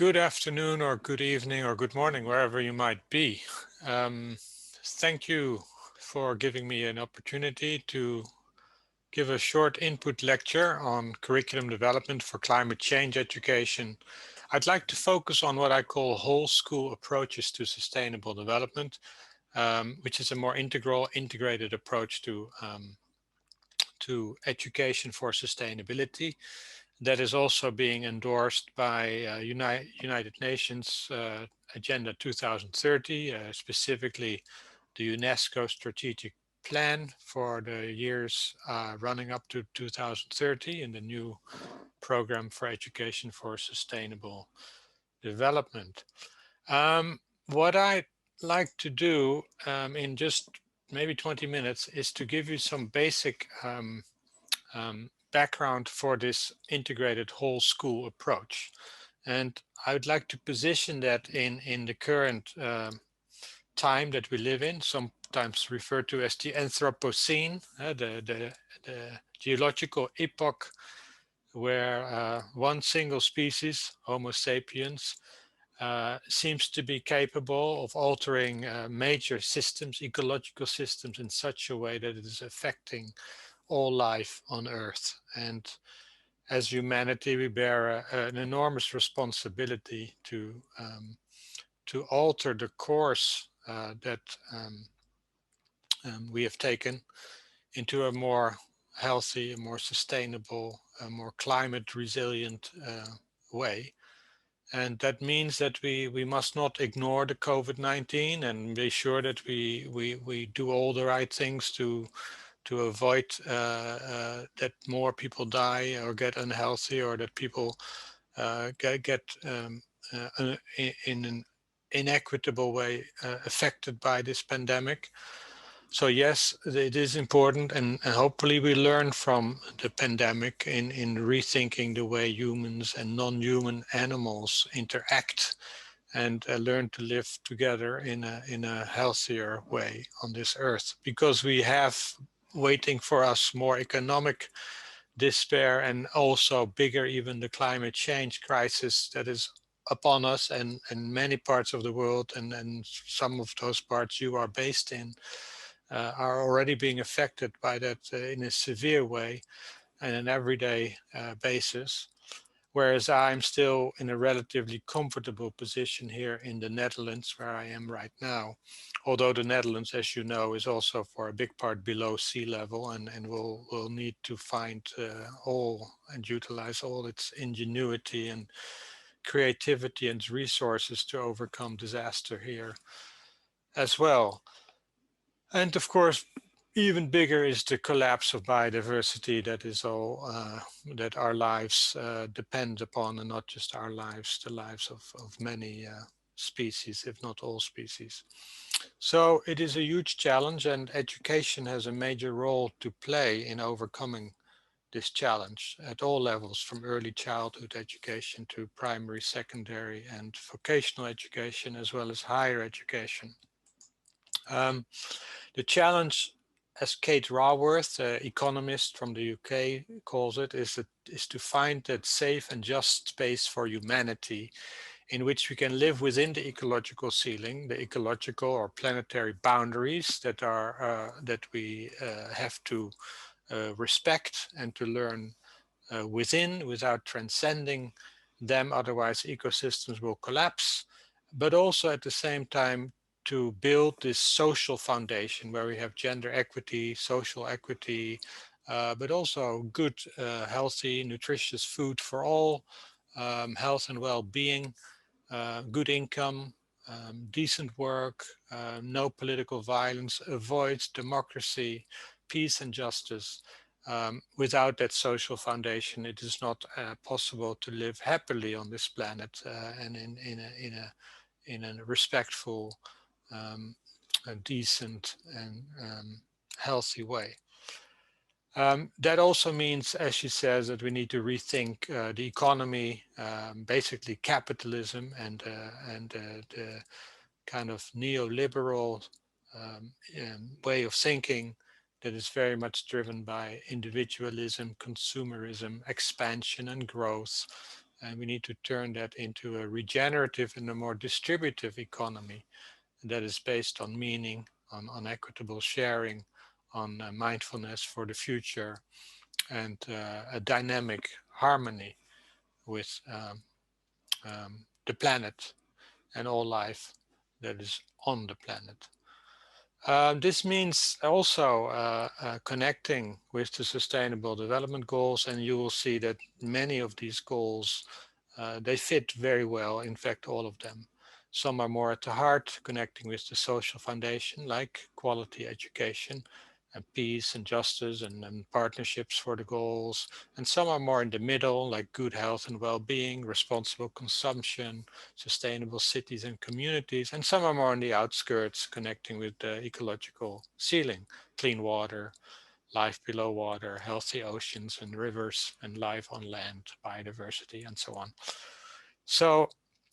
Good afternoon or good evening or good morning, wherever you might be. Thank you for giving me an opportunity to give a short input lecture on curriculum development for climate change education. I'd like to focus on what I call whole school approaches to sustainable development, which is a more integrated approach to education for sustainability that is also being endorsed by United Nations Agenda 2030, specifically the UNESCO Strategic Plan for the years running up to 2030 in the new Program for Education for Sustainable Development. What I'd like to do in just maybe 20 minutes is to give you some basic background for this integrated whole school approach. And I would like to position that in the current time that we live in, sometimes referred to as the Anthropocene, the geological epoch where one single species, Homo sapiens, seems to be capable of altering major systems, ecological systems, in such a way that it is affecting all life on Earth. And as humanity, we bear an enormous responsibility to alter the course that we have taken into a more healthy, a more sustainable, a more climate resilient way. And that means that we must not ignore the COVID-19 and be sure that we do all the right things to avoid that more people die or get unhealthy, or that people get in an inequitable way affected by this pandemic. So yes, it is important, and hopefully we learn from the pandemic in rethinking the way humans and non-human animals interact, and learn to live together in a healthier way on this earth, because we have waiting for us more economic despair, and also bigger, even the climate change crisis that is upon us and in many parts of the world, and some of those parts you are based in are already being affected by that in a severe way and an everyday basis. Whereas I'm still in a relatively comfortable position here in the Netherlands, where I am right now. Although the Netherlands, as you know, is also for a big part below sea level, and will need to find all and utilize all its ingenuity and creativity and resources to overcome disaster here as well. And of course, even bigger is the collapse of biodiversity that is all that our lives depend upon, and not just our lives, the lives of many species, if not all species. So it is a huge challenge, and education has a major role to play in overcoming this challenge at all levels, from early childhood education to primary, secondary, and vocational education, as well as higher education. Um, the challenge, as Kate Raworth, economist from the UK, calls it, is to find that safe and just space for humanity in which we can live within the ecological ceiling, the ecological or planetary boundaries that we have to respect and to learn within without transcending them. Otherwise, ecosystems will collapse. But also at the same time, to build this social foundation where we have gender equity, social equity, but also good, healthy, nutritious food for all, health and well-being, good income, decent work, no political violence, avoid democracy, peace and justice. Without that social foundation, it is not possible to live happily on this planet and in a respectful, a decent and healthy way. That also means, as she says, that we need to rethink the economy, basically capitalism, and the kind of neoliberal way of thinking that is very much driven by individualism, consumerism, expansion and growth, and we need to turn that into a regenerative and a more distributive economy that is based on meaning, on equitable sharing, on mindfulness for the future, and a dynamic harmony with the planet and all life that is on the planet. This means also connecting with the Sustainable Development Goals, and you will see that many of these goals, they fit very well, in fact, all of them. Some are more at the heart, connecting with the social foundation, like quality education, and peace and justice, and partnerships for the goals. And some are more in the middle, like good health and well-being, responsible consumption, sustainable cities and communities, and some are more on the outskirts, connecting with the ecological ceiling, clean water, life below water, healthy oceans and rivers, and life on land, biodiversity, and so on. So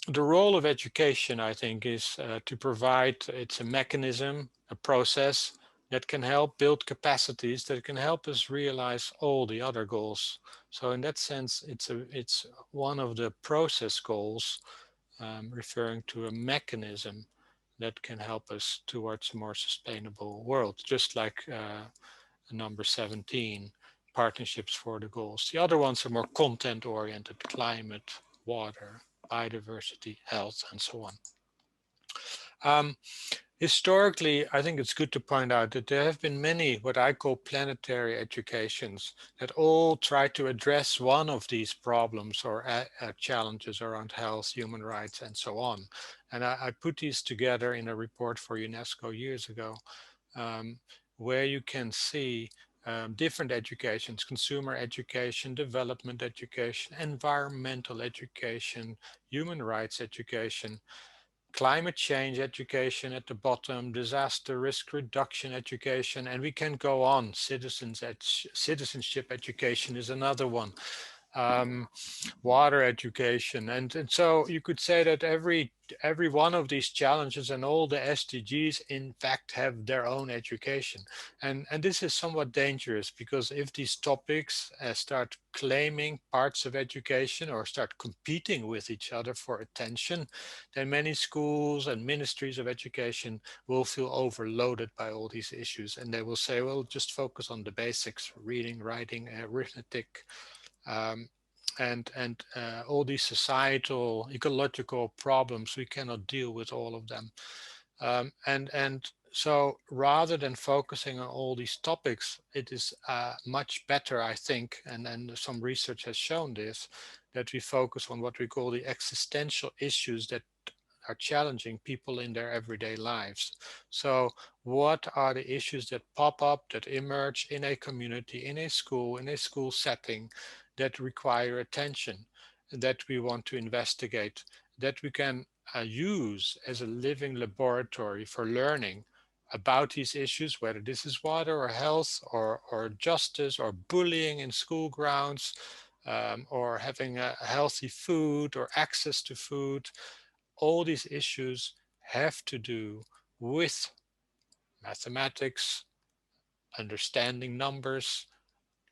the role of education, I think, is to provide, it's a mechanism, a process that can help build capacities that can help us realize all the other goals. So in that sense, it's one of the process goals, referring to a mechanism that can help us towards a more sustainable world, just like number 17, partnerships for the goals. The other ones are more content oriented, climate, water, biodiversity, health, and so on. Um, Historically, I think it's good to point out that there have been many what I call planetary educations that all try to address one of these problems or challenges around health, human rights, and so on. And I put these together in a report for UNESCO years ago, um, where you can see different educations: consumer education, development education, environmental education, human rights education, climate change education at the bottom, disaster risk reduction education, and we can go on. Citizenship education is another one. Um, Water education, and so you could say that every one of these challenges and all the SDGs in fact have their own education, and this is somewhat dangerous, because if these topics start claiming parts of education or start competing with each other for attention, then many schools and ministries of education will feel overloaded by all these issues, and they will say, well, just focus on the basics: reading, writing, arithmetic, um, and all these societal ecological problems. We cannot deal with all of them, and so rather than focusing on all these topics, it is much better, I think, and some research has shown this, that we focus on what we call the existential issues that are challenging people in their everyday lives. So what are the issues that pop up, that emerge in a community, in a school setting, that require attention, that we want to investigate, that we can use as a living laboratory for learning about these issues, whether this is water or health or justice or bullying in school grounds, or having a healthy food or access to food. All these issues have to do with mathematics, understanding numbers,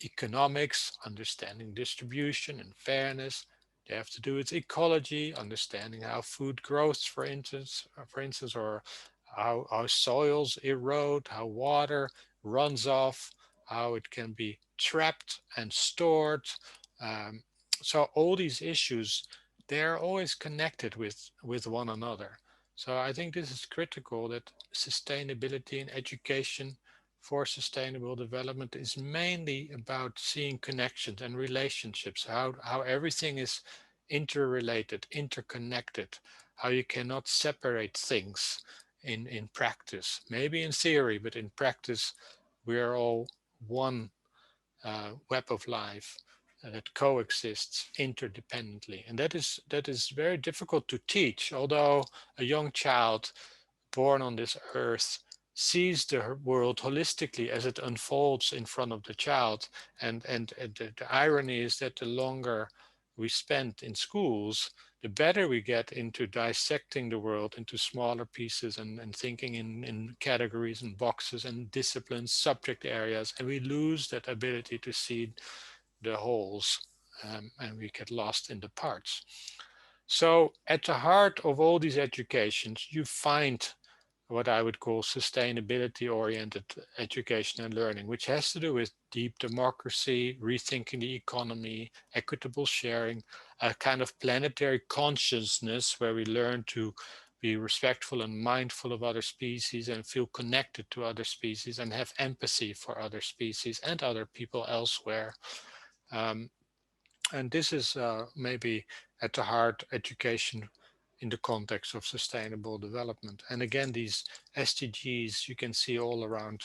economics, understanding distribution and fairness. They have to do with ecology, understanding how food grows, for instance, or how soils erode, how water runs off, how it can be trapped and stored. Um, so all these issues, they're always connected with one another. So I think this is critical, that sustainability in education for sustainable development is mainly about seeing connections and relationships, how everything is interrelated, interconnected, how you cannot separate things in practice. Maybe in theory, but in practice, we are all one web of life that coexists interdependently. And that is very difficult to teach, although a young child born on this earth sees the world holistically as it unfolds in front of the child. And the irony is that the longer we spend in schools, the better we get into dissecting the world into smaller pieces, and thinking in categories and boxes and disciplines, subject areas, and we lose that ability to see the wholes and we get lost in the parts. So at the heart of all these educations, you find what I would call sustainability oriented education and learning, which has to do with deep democracy, rethinking the economy, equitable sharing, a kind of planetary consciousness where we learn to be respectful and mindful of other species and feel connected to other species and have empathy for other species and other people elsewhere. Um, and this is maybe at the heart education in the context of sustainable development. And again, these SDGs you can see all around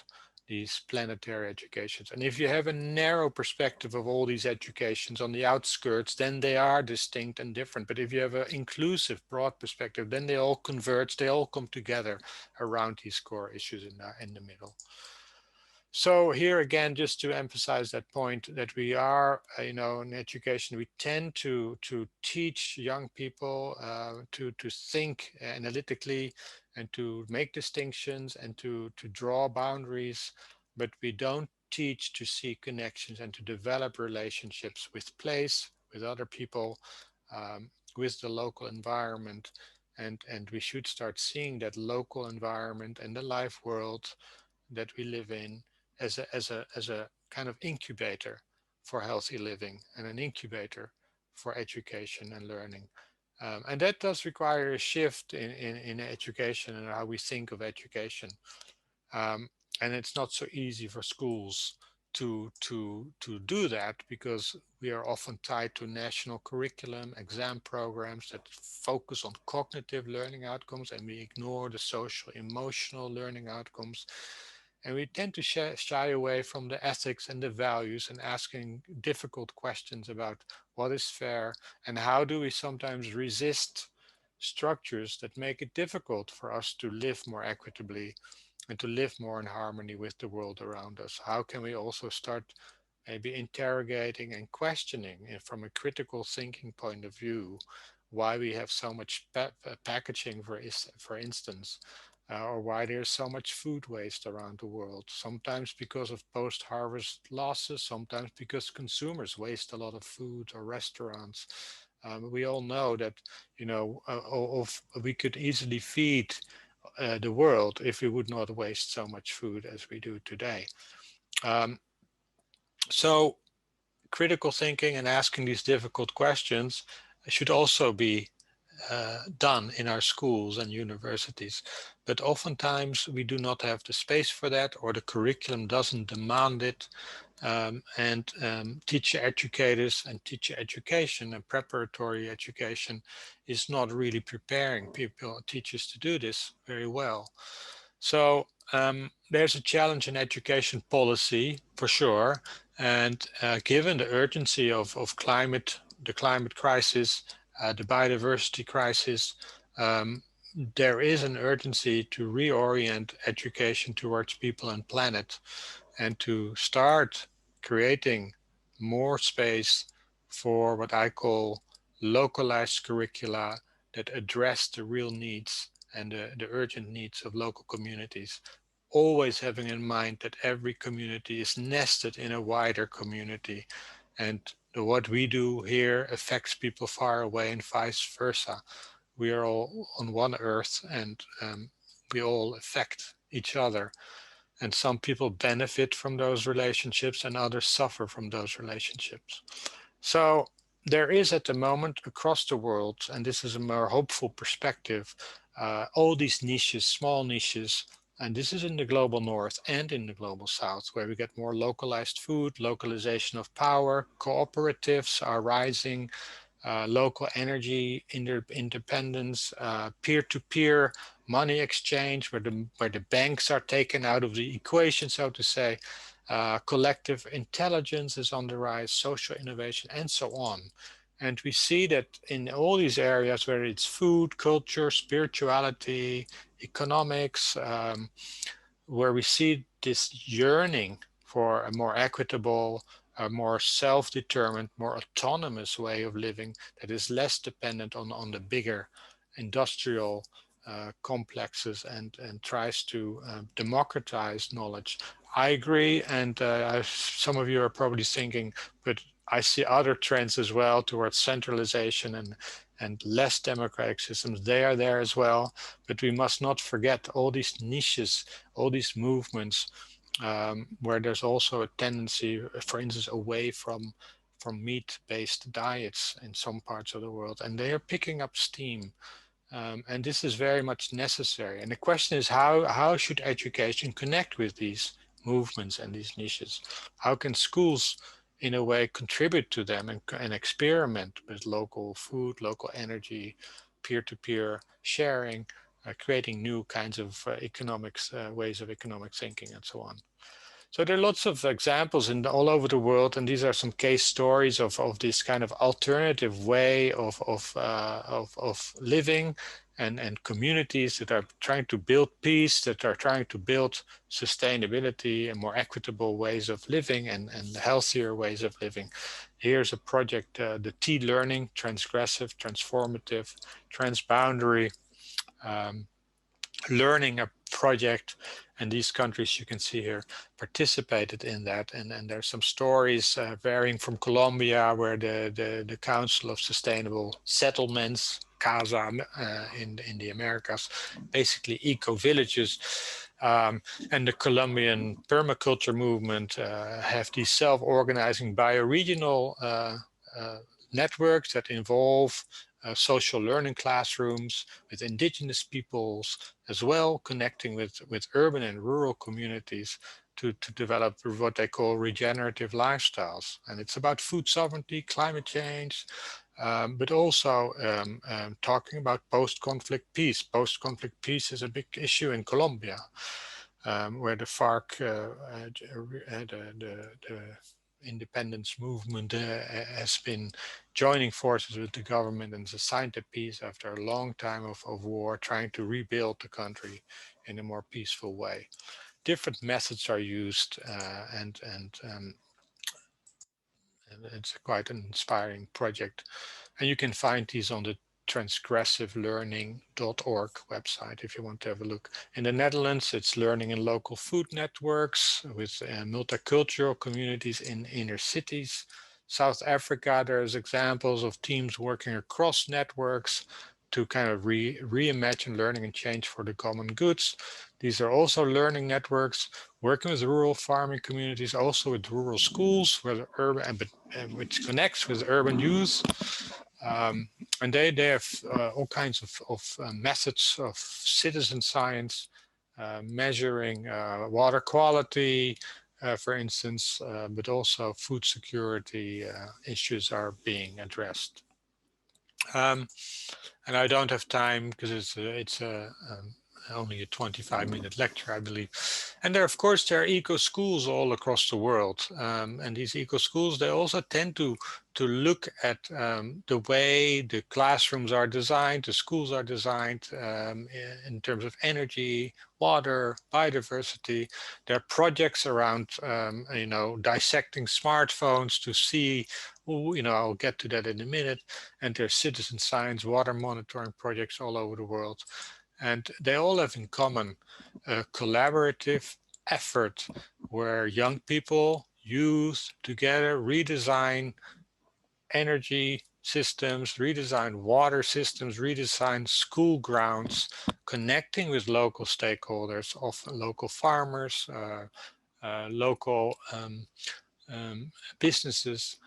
these planetary educations. And if you have a narrow perspective of all these educations on the outskirts, then they are distinct and different. But if you have an inclusive, broad perspective, then they all converge, they all come together around these core issues in the middle. So here again, just to emphasize that point that we are, in education, we tend to teach young people to think analytically and to make distinctions and to draw boundaries, but we don't teach to see connections and to develop relationships with place, with other people, with the local environment, and we should start seeing that local environment and the life world that we live in as a kind of incubator for healthy living and an incubator for education and learning. And that does require a shift in education and how we think of education. Um, and it's not so easy for schools to do that because we are often tied to national curriculum, exam programs that focus on cognitive learning outcomes, and we ignore the social, emotional learning outcomes. And we tend to shy away from the ethics and the values and asking difficult questions about what is fair and how do we sometimes resist structures that make it difficult for us to live more equitably and to live more in harmony with the world around us. How can we also start maybe interrogating and questioning from a critical thinking point of view why we have so much packaging, for instance, or why there's so much food waste around the world, sometimes because of post-harvest losses, sometimes because consumers waste a lot of food or restaurants. We all know that, we could easily feed the world if we would not waste so much food as we do today. Um, so critical thinking and asking these difficult questions should also be done in our schools and universities. But oftentimes we do not have the space for that, or the curriculum doesn't demand it. And teacher educators and teacher education and preparatory education is not really preparing people, teachers to do this very well. So there's a challenge in education policy for sure. And given the urgency of the climate crisis, the biodiversity crisis, um, there is an urgency to reorient education towards people and planet and to start creating more space for what I call localized curricula that address the real needs and the urgent needs of local communities, always having in mind that every community is nested in a wider community, and what we do here affects people far away and vice versa. We are all on one earth, and we all affect each other, and some people benefit from those relationships and others suffer from those relationships. So there is at the moment across the world, and this is a more hopeful perspective, all these niches, small niches, and this is in the global north and in the global south, where we get more localized food, localization of power, cooperatives are rising, local energy independence, peer-to-peer money exchange, where the banks are taken out of the equation, so to say. Collective intelligence is on the rise, social innovation, and so on. And we see that in all these areas, whether it's food, culture, spirituality, economics, where we see this yearning for a more equitable, a more self-determined, more autonomous way of living that is less dependent on the bigger industrial complexes, and tries to democratize knowledge. I agree, and some of you are probably thinking, but I see other trends as well towards centralization and less democratic systems. They are there as well, but we must not forget all these niches, all these movements, where there's also a tendency, for instance, away from meat-based diets in some parts of the world, and they are picking up steam. And this is very much necessary. And the question is, how should education connect with these movements and these niches? How can schools, in a way, contribute to them and experiment with local food, local energy, peer-to-peer sharing, creating new kinds of economics, ways of economic thinking, and so on. So there are lots of examples all over the world, and these are some case stories of this kind of alternative way of living, and communities that are trying to build peace, that are trying to build sustainability and more equitable ways of living, and healthier ways of living. Here's a project, the T-Learning, transgressive, transformative, transboundary learning a project, and these countries you can see here participated in that, and there's some stories varying from Colombia, where the Council of Sustainable Settlements, CASA, in the Americas, basically eco-villages, and the Colombian permaculture movement have these self-organizing bioregional networks that involve social learning classrooms with indigenous peoples, as well connecting with urban and rural communities to develop what they call regenerative lifestyles. And it's about food sovereignty, climate change, but also talking about post-conflict peace. Post-conflict peace is a big issue in Colombia, where the FARC, the independence movement, has been joining forces with the government and signed a peace after a long time of war, trying to rebuild the country in a more peaceful way. Different methods are used, and it's quite an inspiring project. And you can find these on the transgressivelearning.org website if you want to have a look. In the Netherlands, it's learning in local food networks with multicultural communities in inner cities. South Africa, there's examples of teams working across networks to kind of reimagine learning and change for the common goods. These are also learning networks working with rural farming communities, also with rural schools, where urban, which connects with urban youth. And they have all kinds of methods of citizen science, measuring water quality, for instance, but also food security issues are being addressed. And I don't have time because it's only a 25-minute lecture, I believe. And there, of course, there are eco schools all across the world. And these eco schools, they also tend to look at the way the classrooms are designed, the schools are designed in terms of energy, water, biodiversity. There are projects around, dissecting smartphones to see, I'll get to that in a minute. And there's citizen science, water monitoring projects all over the world. And they all have in common a collaborative effort where young people, youth, together redesign energy systems, redesign water systems, redesign school grounds, connecting with local stakeholders, often local farmers, local businesses,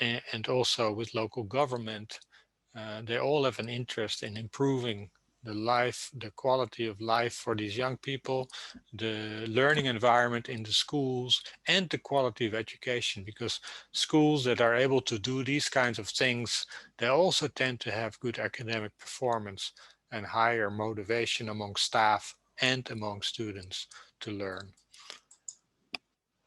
and also with local government. They all have an interest in improving the quality of life for these young people, the learning environment in the schools, and the quality of education, because schools that are able to do these kinds of things, they also tend to have good academic performance and higher motivation among staff and among students to learn.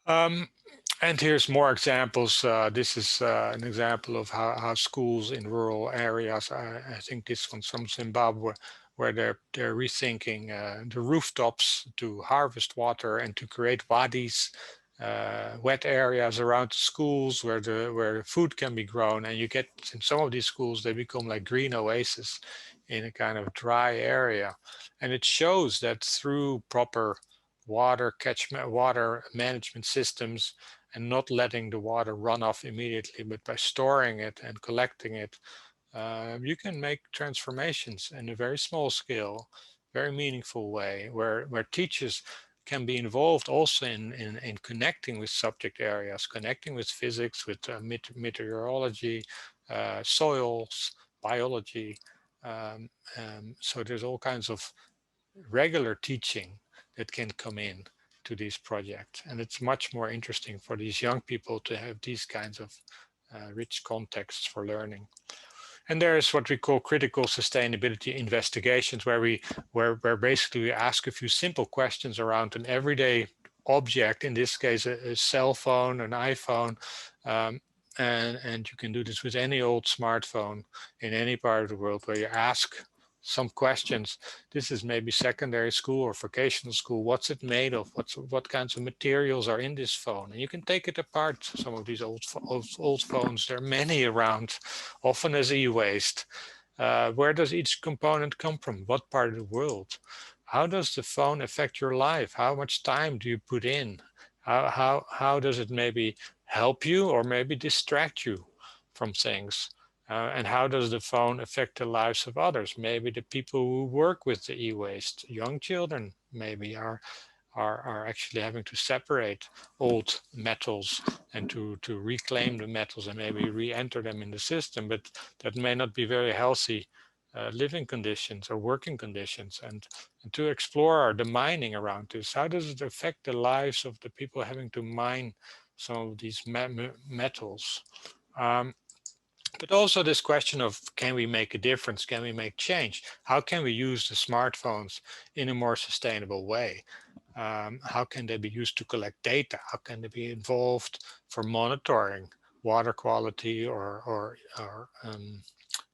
And here's more examples. This is an example of how schools in rural areas, I think this one's from Zimbabwe, where they're rethinking the rooftops to harvest water and to create wadis, wet areas around the schools where food can be grown. And you get, in some of these schools, they become like green oases in a kind of dry area. And it shows that through proper water management systems, and not letting the water run off immediately, but by storing it and collecting it, you can make transformations in a very small scale, very meaningful way, where teachers can be involved also in connecting with subject areas, connecting with physics, with meteorology, soils, biology. Um, so there's all kinds of regular teaching that can come in to these projects. And it's much more interesting for these young people to have these kinds of rich contexts for learning. And there is what we call critical sustainability investigations, where basically we ask a few simple questions around an everyday object, in this case a cell phone, an iPhone, um, and you can do this with any old smartphone in any part of the world, where you ask some questions. This is maybe secondary school or vocational school. What's it made of? What kinds of materials are in this phone? And you can take it apart. Some of these old phones, there are many around, often as e-waste. Where does each component come from? What part of the world? How does the phone affect your life? How much time do you put in? How does it maybe help you or maybe distract you from things? And how does the phone affect the lives of others? Maybe the people who work with the e-waste, young children maybe are actually having to separate old metals and to reclaim the metals and maybe re-enter them in the system, but that may not be very healthy living conditions or working conditions. And to explore the mining around this, how does it affect the lives of the people having to mine some of these metals? Um, but also this question of, can we make a difference? Can we make change? How can we use the smartphones in a more sustainable way? How can they be used to collect data? How can they be involved for monitoring water quality or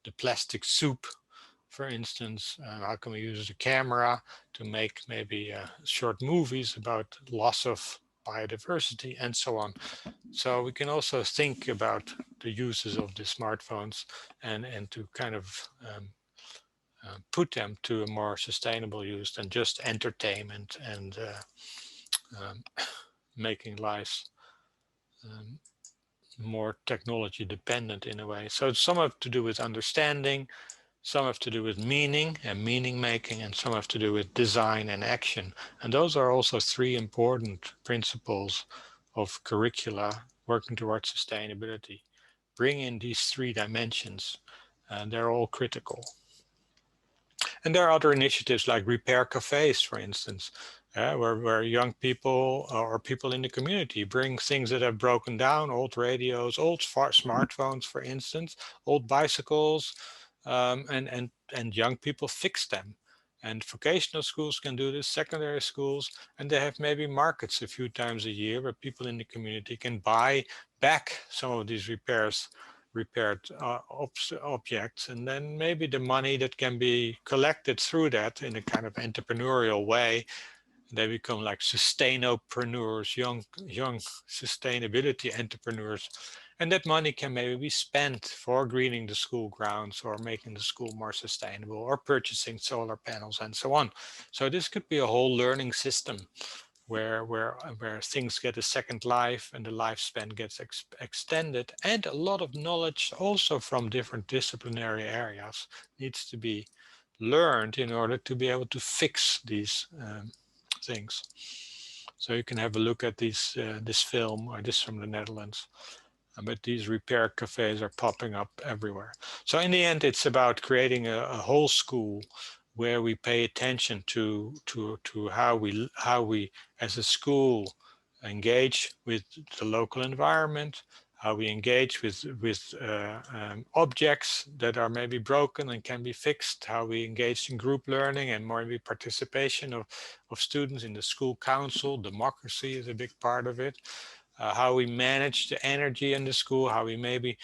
the plastic soup, for instance? How can we use the camera to make maybe short movies about loss of biodiversity and so on? So we can also think about the uses of the smartphones and to kind of put them to a more sustainable use than just entertainment and um, making lives um, more technology dependent in a way. So some have to do with understanding, some have to do with meaning and meaning making, and some have to do with design and action. And those are also three important principles of curricula working towards sustainability. Bring in these three dimensions, and they're all critical. And there are other initiatives like repair cafes, for instance, where young people or people in the community bring things that have broken down, old radios, old smartphones, for instance, old bicycles, and young people fix them. And vocational schools can do this, secondary schools, and they have maybe markets a few times a year where people in the community can buy back some of these repaired objects, and then maybe the money that can be collected through that in a kind of entrepreneurial way, they become like sustainopreneurs, young sustainability entrepreneurs, and that money can maybe be spent for greening the school grounds or making the school more sustainable or purchasing solar panels and so on. So this could be a whole learning system where things get a second life and the lifespan gets extended, and a lot of knowledge also from different disciplinary areas needs to be learned in order to be able to fix these things. So you can have a look at this film, or this from the Netherlands. But these repair cafes are popping up everywhere. So in the end, it's about creating a whole school where we pay attention to how we as a school engage with the local environment, how we engage with objects that are maybe broken and can be fixed, how we engage in group learning and more maybe participation of students in the school council. Democracy is a big part of it. How we manage the energy in the school, how we maybe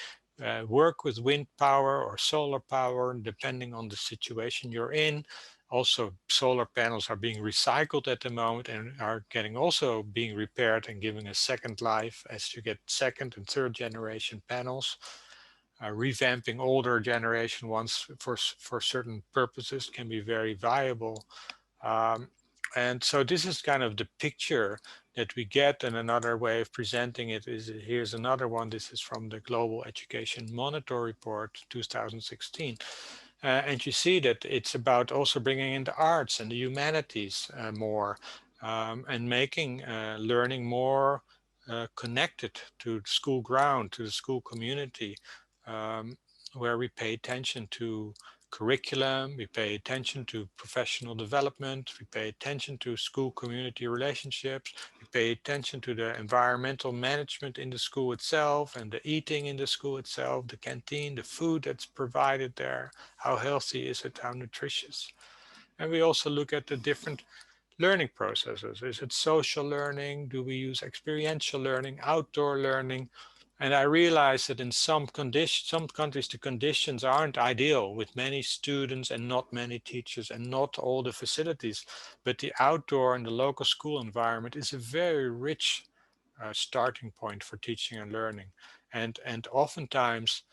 work with wind power or solar power, depending on the situation you're in. Also, solar panels are being recycled at the moment and are getting also being repaired and giving a second life as you get second and third generation panels. Revamping older generation ones for certain purposes can be very viable. Um, And so this is kind of the picture that we get. And another way of presenting it is, here's another one. This is from the Global Education Monitor Report 2016. And you see that it's about also bringing in the arts and the humanities more, and making learning more connected to the school ground, to the school community, um, where we pay attention to curriculum, we pay attention to professional development, we pay attention to school community relationships, we pay attention to the environmental management in the school itself and the eating in the school itself, the canteen, the food that's provided there, how healthy is it, how nutritious. And we also look at the different learning processes. Is it social learning? Do we use experiential learning, outdoor learning? And I realize that in some countries, the conditions aren't ideal with many students and not many teachers and not all the facilities. But the outdoor and the local school environment is a very rich starting point for teaching and learning. And oftentimes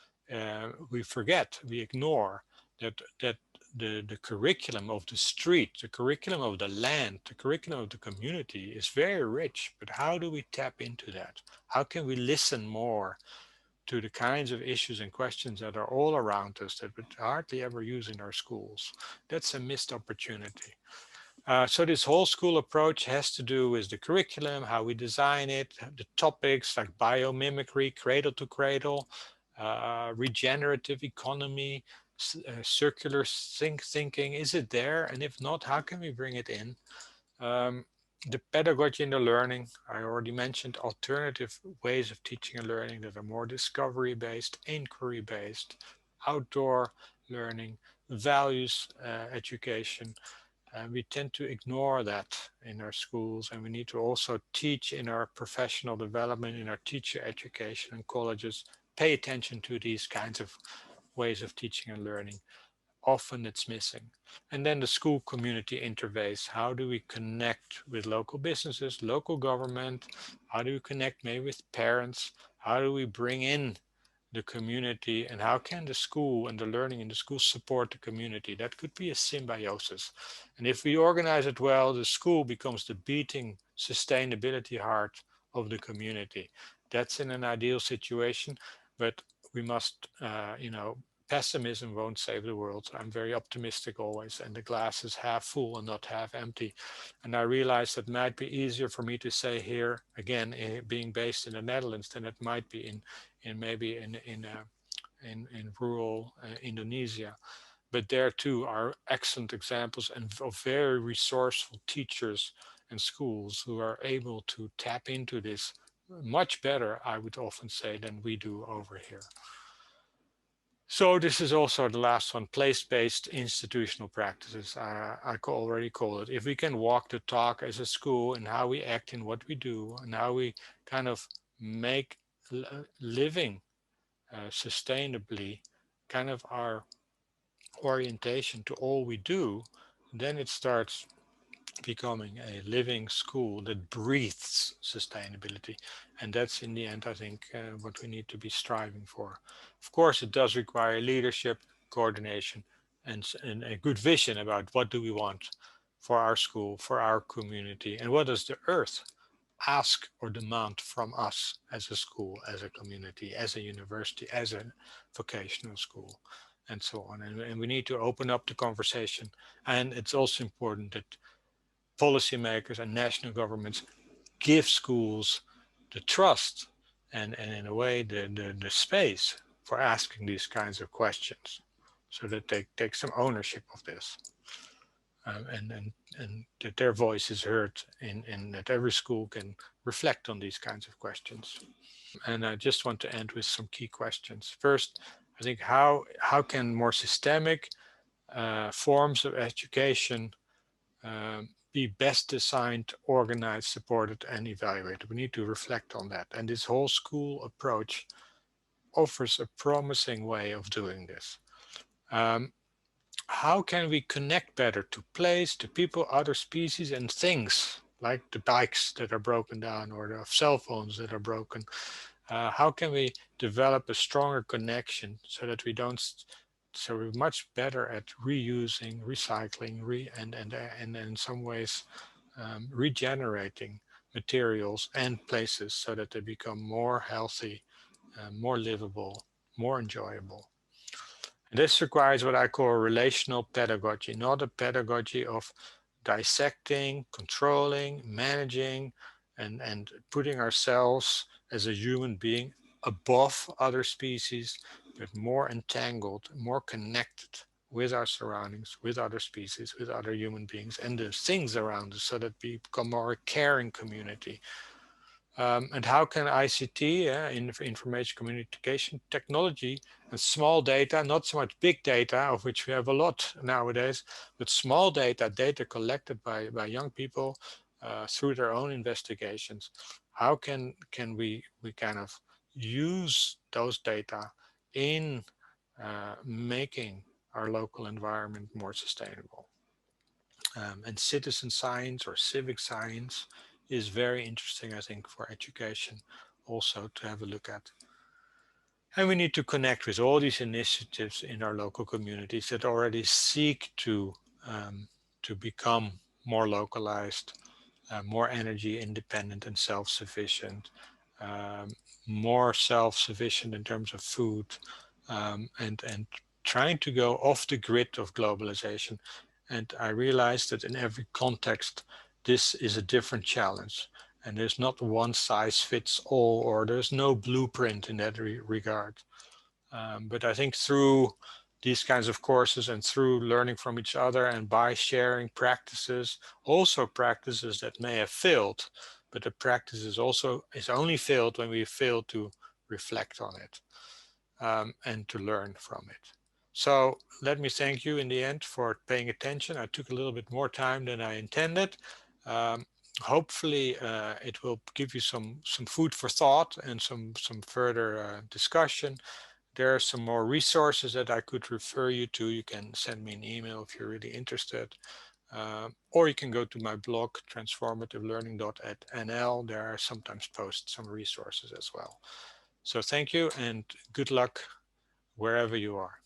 we forget, we ignore that the curriculum of the street, the curriculum of the land, the curriculum of the community is very rich. But how do we tap into that? How can we listen more to the kinds of issues and questions that are all around us that we hardly ever use in our schools? That's a missed opportunity. So this whole school approach has to do with the curriculum, how we design it, the topics like biomimicry, cradle to cradle, regenerative economy, circular thinking. Is it there? And if not, how can we bring it in? Um, the pedagogy and the learning, I already mentioned alternative ways of teaching and learning that are more discovery based, inquiry based, outdoor learning, values education. We tend to ignore that in our schools, and we need to also teach in our professional development, in our teacher education and colleges, pay attention to these kinds of ways of teaching and learning. Often it's missing. And then the school community interface. How do we connect with local businesses, local government? How do we connect maybe with parents? How do we bring in the community, and how can the school and the learning in the school support the community? That could be a symbiosis. And if we organize it well, the school becomes the beating sustainability heart of the community. That's in an ideal situation, but we must, pessimism won't save the world. I'm very optimistic always, and the glass is half full and not half empty. And I realize that might be easier for me to say here, again, being based in the Netherlands, than it might be in maybe in rural Indonesia. But there too are excellent examples and of very resourceful teachers and schools who are able to tap into this much better, I would often say, than we do over here. So this is also the last one, place-based institutional practices. I already call it. If we can walk the talk as a school and how we act in what we do and how we kind of make living sustainably kind of our orientation to all we do, then it starts becoming a living school that breathes sustainability. And that's in the end, I think, what we need to be striving for. Of course, it does require leadership, coordination, and a good vision about what do we want for our school, for our community, and what does the earth ask or demand from us as a school, as a community, as a university, as a vocational school, and so on. And we need to open up the conversation. And it's also important that policymakers and national governments give schools the trust and in a way the space for asking these kinds of questions so that they take some ownership of this, and that their voice is heard in that every school can reflect on these kinds of questions. And I just want to end with some key questions. First, I think how can more systemic forms of education be best designed, organized, supported, and evaluated? We need to reflect on that. And this whole school approach offers a promising way of doing this. Um, how can we connect better to place, to people, other species, and things like the bikes that are broken down or the cell phones that are broken? How can we develop a stronger connection so that we don't So we're much better at reusing, recycling, and in some ways regenerating materials and places so that they become more healthy, more livable, more enjoyable. And this requires what I call relational pedagogy, not a pedagogy of dissecting, controlling, managing, and putting ourselves as a human being above other species, but more entangled, more connected with our surroundings, with other species, with other human beings, and the things around us, so that we become more a caring community. And how can ICT, information communication technology, and small data, not so much big data, of which we have a lot nowadays, but small data, data collected by young people through their own investigations, how can we kind of use those data in making our local environment more sustainable? And citizen science or civic science is very interesting, I think, for education also to have a look at. And we need to connect with all these initiatives in our local communities that already seek to become more localized, more energy independent and self-sufficient, um, more self-sufficient in terms of food, and trying to go off the grid of globalization. And I realized that in every context, this is a different challenge. And there's not one size fits all, or there's no blueprint in that regard. But I think through these kinds of courses and through learning from each other and by sharing practices, also practices that may have failed, but the practice is only failed when we fail to reflect on it, and to learn from it. So let me thank you in the end for paying attention. I took a little bit more time than I intended. Um, Hopefully it will give you some food for thought and some further discussion. There are some more resources that I could refer you to. You can send me an email if you're really interested. Or you can go to my blog, transformativelearning.nl. There are sometimes post some resources as well. So thank you and good luck wherever you are.